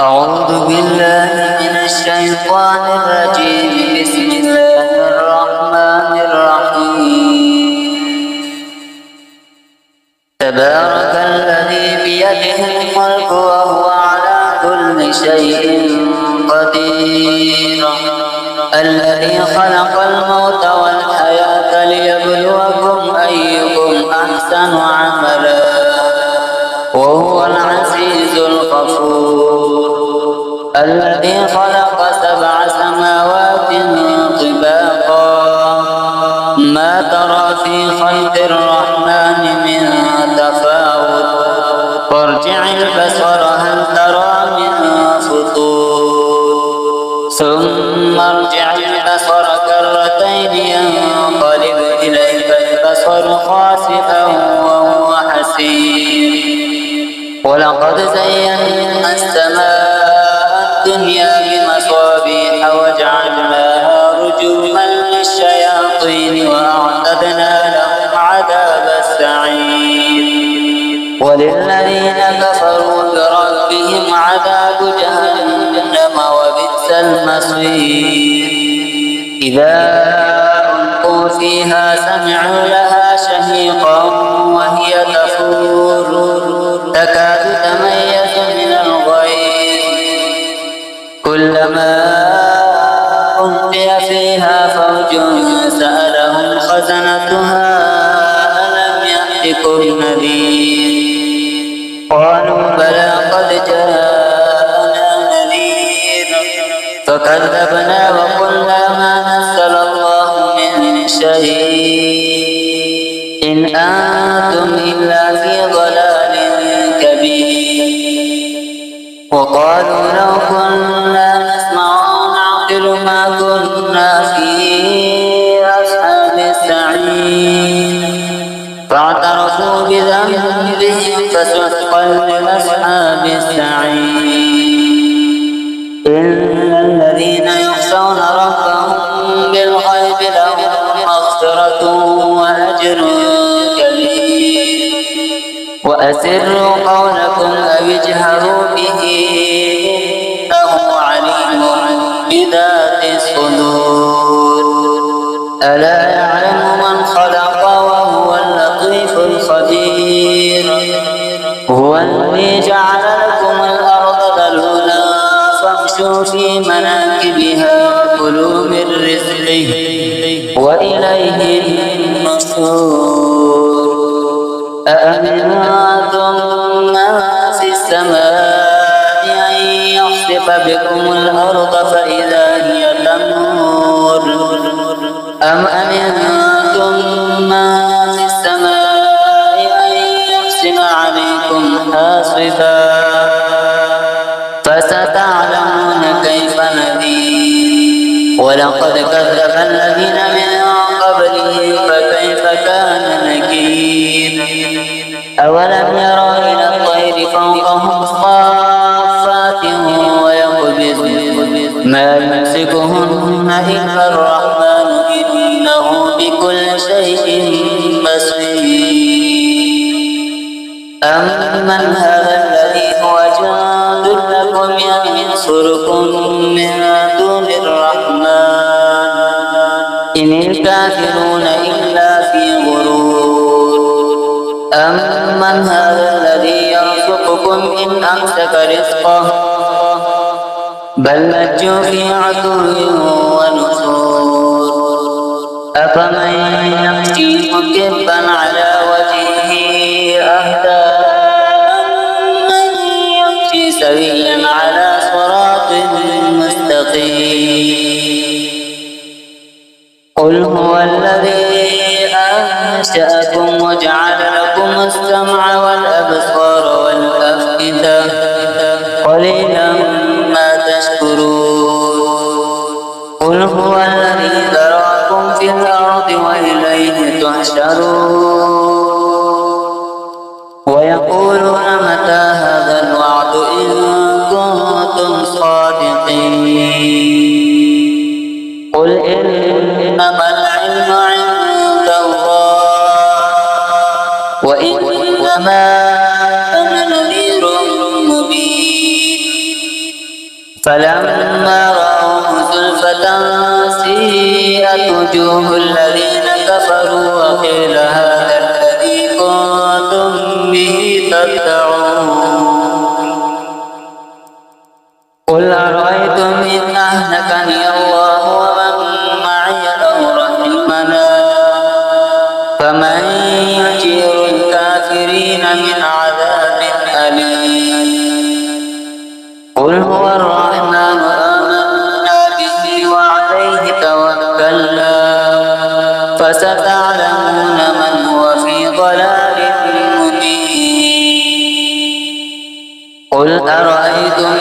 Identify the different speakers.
Speaker 1: أعوذ بالله من الشيطان الرجيم. بسم الله الرحمن الرحيم. تبارك الذي بيده الملك وهو على كل شيء قدير. الذي خلق الموت والحياة ليبلوكم أيكم أحسن عملا وهو العزيز الغفور. الذي خلق 7 سماوات طباقا ما ترى في خلق الرحمن من تفاوت وارجع البصر هل ترى من فطور ثم ارجع البصر كرتين ينقلب إليك البصر خاسئا وهو حسير. ولقد زينا السماء الدنيا بمصابيح وجعلناها رجوما للشياطين وأعتدنا لهم عذاب السعير. وللذين كفروا بربهم عذاب جهنم وبئس المصير. إذا ألقوا فيها سمعوا لها شهيقا وهي تفور تكاد تميز من الغيظ كلما ألقي فيها فوج سألهم خزنتها ألم يأتكم نذير قالوا بلى قد جاءنا نذير فكذبنا وقلنا ما نزل الله من شيء إن أنتم إلا في ضلال كبير. وقالوا لو كنا نسمع أو نعقل ما كنا في أصحاب السعير فاعترفوا بذنبهم فسحقا لأصحاب السعير. إن الذين يخشون ربهم بالغيب لهم مغفرة وأجر كبير. وأسروا قولكم أو اجهروا به إنه عليم بذات الصدور. ألا يعلم من خلق وهو اللطيف الخبير. هو الذي جعل لكم الأرض ذلولا فامشوا في مناكبها كلوا من رزقه وإليه النشور. أأمنتم من في السماء أن يخسف بكم الأرض فإذا هي تمور أم أمنتم من في السماء أن يقسم عليكم حاصبا فستعلمون كيف نذير. ولقد كذب الذين من قبلهم فكيف كان نكير. أولم يروا إلى الطير فوقهم صافات ويقبضن ما يمسكهن إلا الرحمن إنه بكل شيء بصير. أمن هذا الذي هو جند لكم ينصركم من دون الرحمن إن الكافرون إلا في غرور. أمن هذا الذي يرزقكم إن أمسك رزقه بل لجوا في عتو ونفور. أفمن يمشي مكبا على وجهه أهدى أمن يمشي سويا على صراط مستقيم. قل هو الذي أنشأكم وجعل لكم السمع والأبصار والأفئدة قليلا ما تشكرون. قل هو الذي ذرأكم في الأرض وإليه تحشرون. ويقولون متى هذا الوعد إن كنتم صادقين. قل إنما العلم عند الله وإنما أنا نذير مبين. فلما رأوه زلفة سيئت وجوه الذين كفروا وقيل هذا الذي كنتم به تدعون قل أرأيتم إن أهلكني الله ومن معي أو رحمنا فمن يجير الكافرين من عذاب أليم قل هو الرحمن آمنا به وعليه توكلنا فستعلمون من هو في ضلال مبين قل أرأيتم